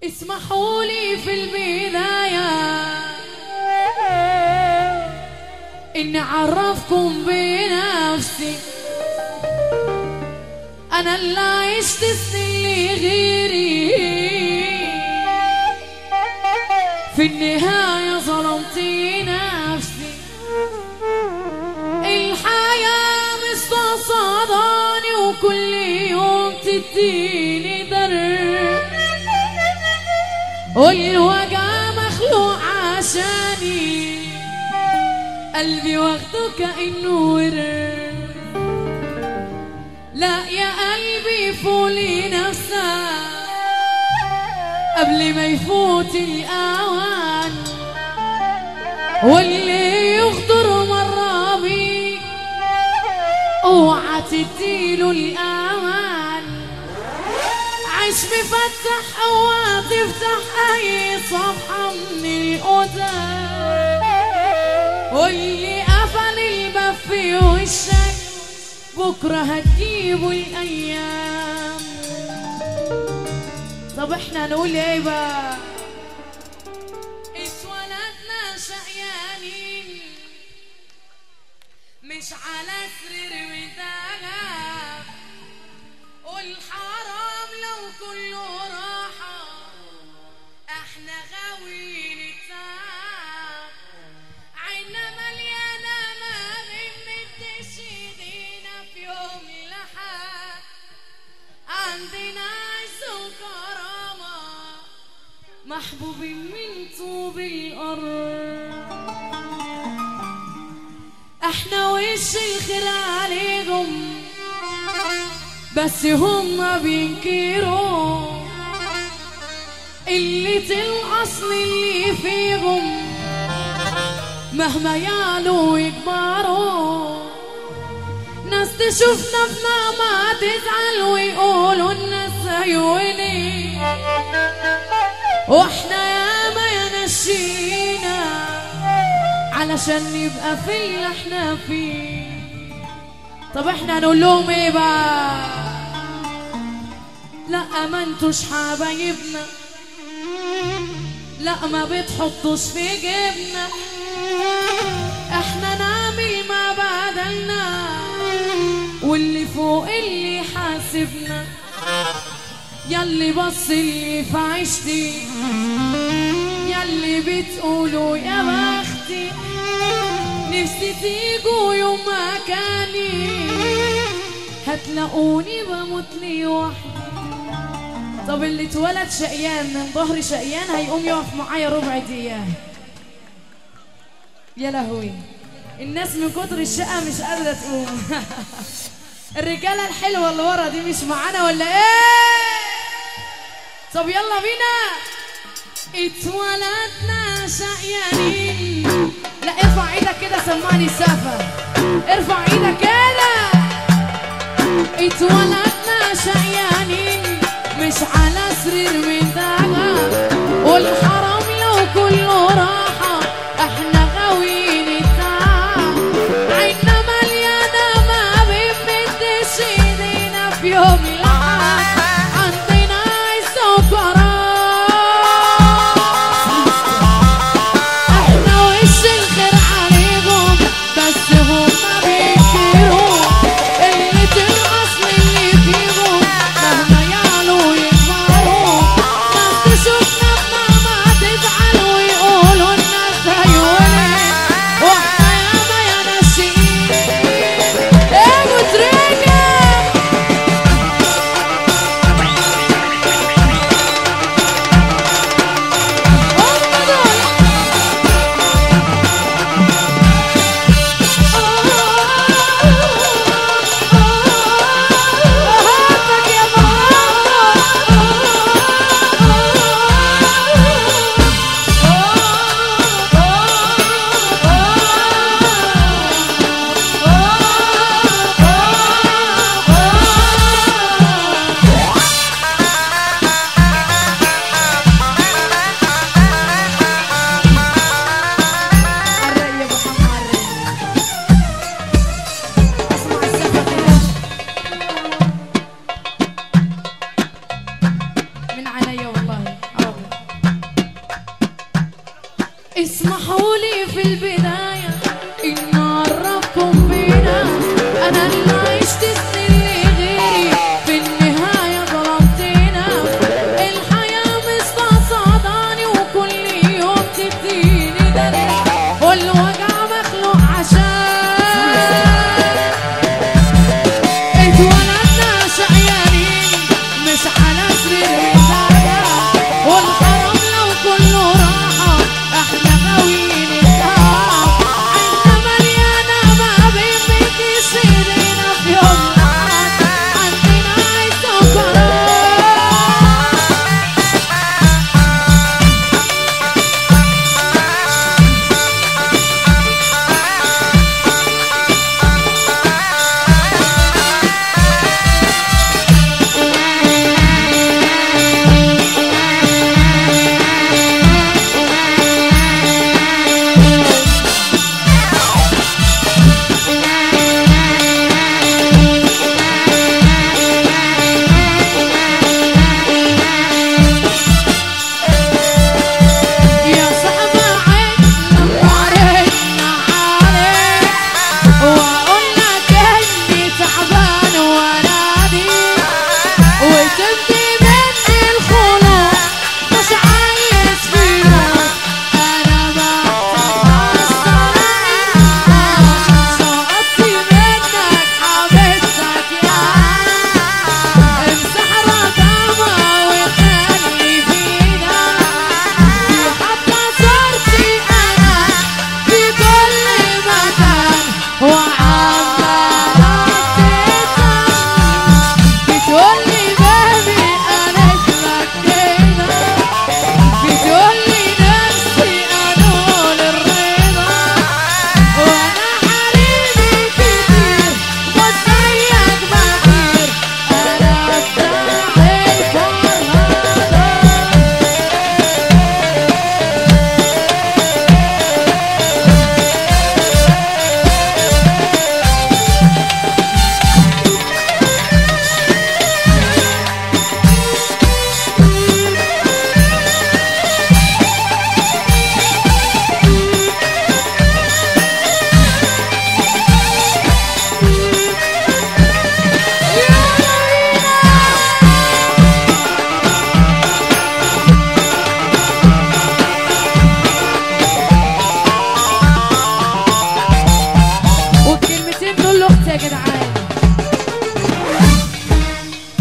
اسمحوا لي في البداية إني أعرفكم بنفسي. أنا اللي عشت سنين غيري، في النهاية ظلمت نفسي. الحياة مستصعداني وكل يوم تديني درب، والوجع مخلوق عشاني، قلبي واخده كأنه ورد. لا يا قلبي فولي نفسك قبل ما يفوت الأوان، واللي يغدر مرة بيك اوعى تديله الأمان. عيش مفتح اوعى تفتح اي صفحة من القدام، واللي قفل الباب في وشك بكرة هتجيبوا الأيام. طب احنا نقول ايه بقى؟ اتولدنا شقيانين مش على سرير مدلع، والحرام لو كله راحة احنا غاويين التعب. عينا مليانة ما بنمدش ايدينا في يوم لحد، عندنا عز وكرامة محبوبين من طوب الأرض. احنا وش الخير عليهم بس هم بينكروا قلة الأصل اللي فيهم، مهما يعلوا ويكبروا. ناس تشوفنا في ما تزعل ويقولوا الناس عيوني، واحنا ياما يا نشينا علشان نبقى في اللي احنا فيه. طب احنا نقول لهم ايه بقى؟ لا ما انتوش حبايبنا، لا ما بتحطوش في جيبنا، احنا نعمل ما بدلنا واللي فوق اللي حاسبنا. ياللي بص اللي في عيشتي، ياللي بتقولوا يا بختي، نفسي تيجوا يوم مكاني هتلاقوني بموت لي وحدي. طب اللي اتولد شقيان من ظهر شقيان هيقوم يقف معايا ربع دقيقة. يا لهوي الناس من كتر الشقة مش قادرة تقوم. الرجالة الحلوة اللي ورا دي مش معانا ولا ايه؟ طب يلا بينا. اتولدنا شقيانين. لا ارفع ايدك كده سمعني السقفة، ارفع ايدك كده. اتولدنا شقيانين مش على سرير مدلع، والحرام لو كله راحة احنا غاويين التعب. عينا مليانة ما بنمدش ايدينا في يوم لحد، عندنا عز وكرامة احنا وش الخير عليهم بس هما بينكروا قلة الأصل اللي فيهم، مهما يعلوا يكبروا. اسمحوا لي في البداية إن أعرفكم بينا، أنا اللي عشت سنين لغيري في النهاية ظلمتنا. الحياة مستصعداني وكل يوم تديني درس، والوجع مخلوق عشان اتولدنا شقيانين مش على سرير الهدايا، والحرام لو كله راحة احنا غاويين التعب. عنا مليانة ما بيمكيش ايدينا في يوم الأحد، عندنا عز وكرم. يا صاحبي عيد لما عرفنا عليك، واقول لك اني تعبان وانادي، وتبدي مني الخلق مش عايز فيك. انا بحتاج الصراحة سقطت منك حبيبتك يا امسح رقمها وخلي فينا، دي حتى صورتي انا في كل مكان، وعمالة تسأل بتقولي بابي انا اتمكنت، بتقولي نفسي انول الرضا، وانا حريمي كتير بس زيك بغير، انا بتاعي فرهدة. والكلمتين دول لاختي يا جدعان.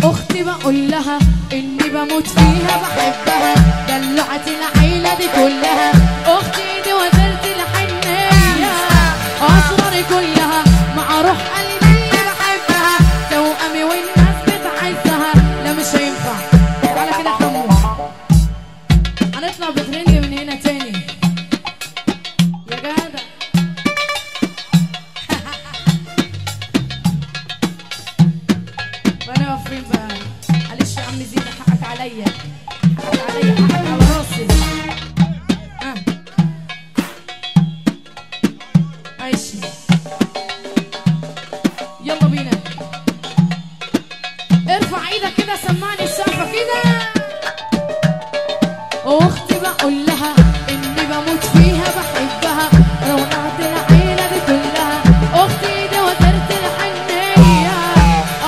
اختي بقول لها اني بموت فيها بحبها، دلعت العيله دي كلها، اختي دي وزيرة الحنيه، اسراري كلها مع روح قلبي اللي بحبها، توأمي والناس بتعزها. لا مش هينفع، تعالى كده حمو هنطلع بترند من هنا تاني يا جدع. وانا واقفين بقى، معلش يا عم زينة حقك عليا، حقك عليا، حقك على راسي. ماشي يلا بينا، ارفع ايدك كده سمعني السقفة كده. واختي بقول لها اني بموت فيها بحبها، روعت العيلة دي كلها، اختي دي وزيرة الحنية،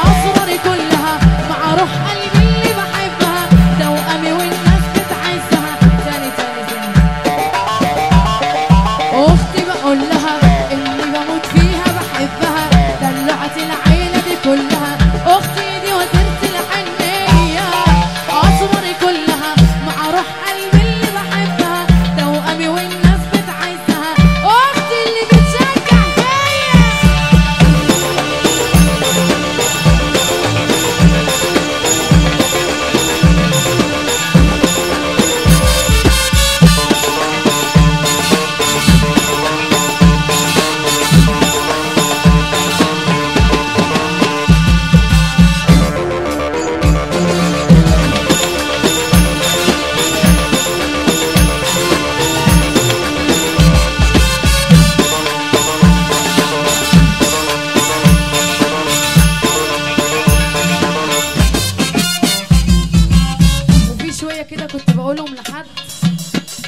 اسراري كلها مع روح قلبي اللي بحبها، توأمي والناس بتعزها. تاني تاني تاني، اختي بقول لها اني بموت فيها بحبها، دلعت العيلة دي كلها، اختي دي وزيرة الحنية، اسراري كلها مع روح قلبي اللي بحبها، توأمي والناس بتعزها، اختي اللي بتشجع فيا.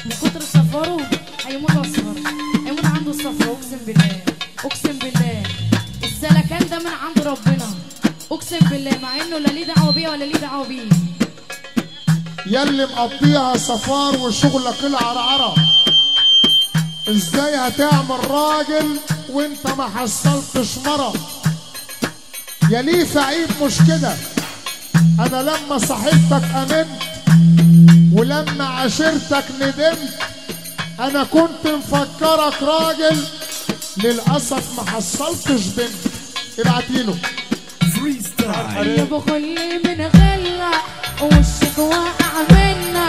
من كتر سفره هيموت اصفر، هيموت عنده الصفرة. اقسم بالله اقسم بالله السلكان ده من عند ربنا، اقسم بالله، مع انه لا ليه دعوه بيا ولا ليه دعوه بيه. ياللي مقضيها صفار وشغلك العرعره، ازاي هتعمل راجل وانت ما حصلتش مرة؟ يا ليه فعيب مش كده؟ انا لما صاحبتك امنت ولما عشرتك ندمت، انا كنت مفكرك راجل، للاسف ما حصلتش بنت. ابعتيله يا بخلي من غلة وشك واقع منا،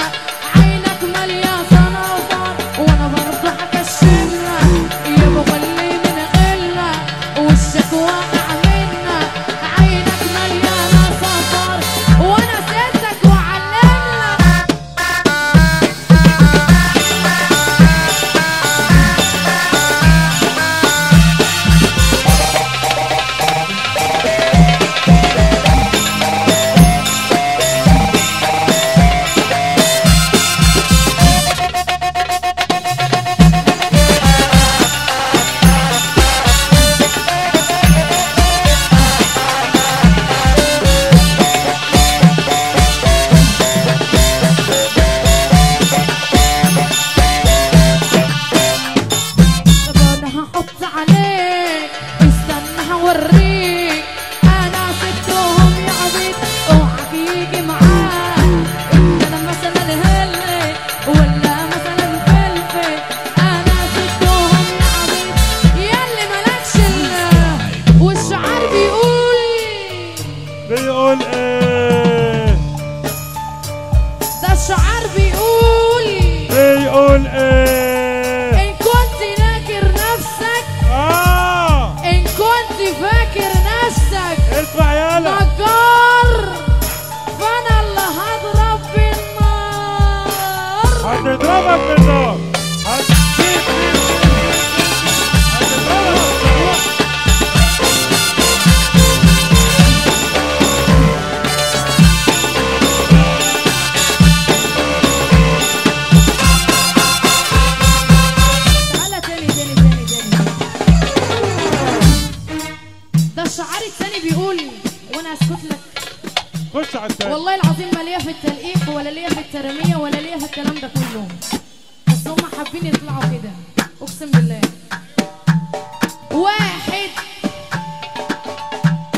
عينك مالية صنفر وانا برضو هكشمها. يا بخلي من غلة وشك واقع منا، عينك مليانة صفر وانا سيبتك وعلملك. بيقول ايه؟ ده الشعار بيقول ايه؟ ان كنت ناكر نفسك، ان كنت فاكر نفسك اسمع يالا نجار، فانا اللي هضرب بالنار. هتضربك بالنار، هتضربك الشعار الثاني بيقول، وانا اسكت لك. خش على الثاني. والله العظيم ما ليا في التلقيح ولا ليا في الترميه ولا ليا في الكلام ده كله، بس هم حابين يطلعوا كده. اقسم بالله واحد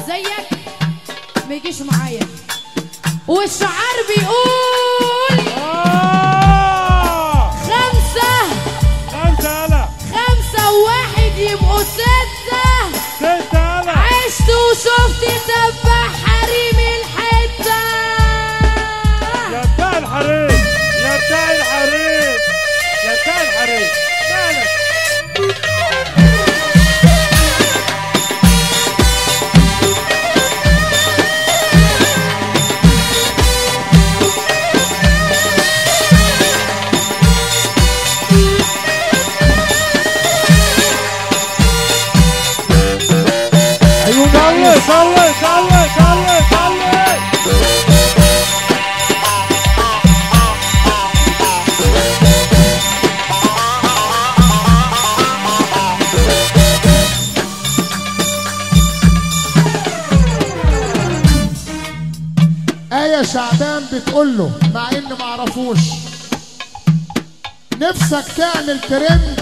زيك ما يجيش معايا، والشعار بيقول خمسة يالا، خمسة وواحد يبقوا ستة. عشت وشفت تبع حريم الحتة. يا بتاع الحريم، يا بتاع الحريم، يا بتاع الحريم، مالك؟ صلي صلي صلي صلي صلي. آية شعبان بتقول له مع إن معرفوش، نفسك تعمل ترند،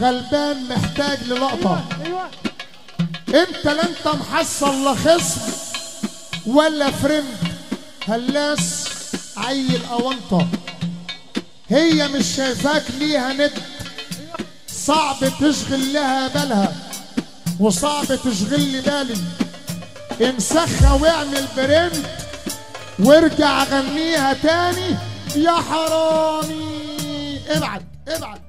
غلبان محتاج للقطة. انت لا انت محصل لا خصم ولا فرند، هلاس عيل اونطه، هي مش شايفاك ليها ند، صعب تشغل لها بالها وصعب تشغل لي بالي. امسخها واعمل برند وارجع غنيها تاني يا حرامي. ابعد ابعد.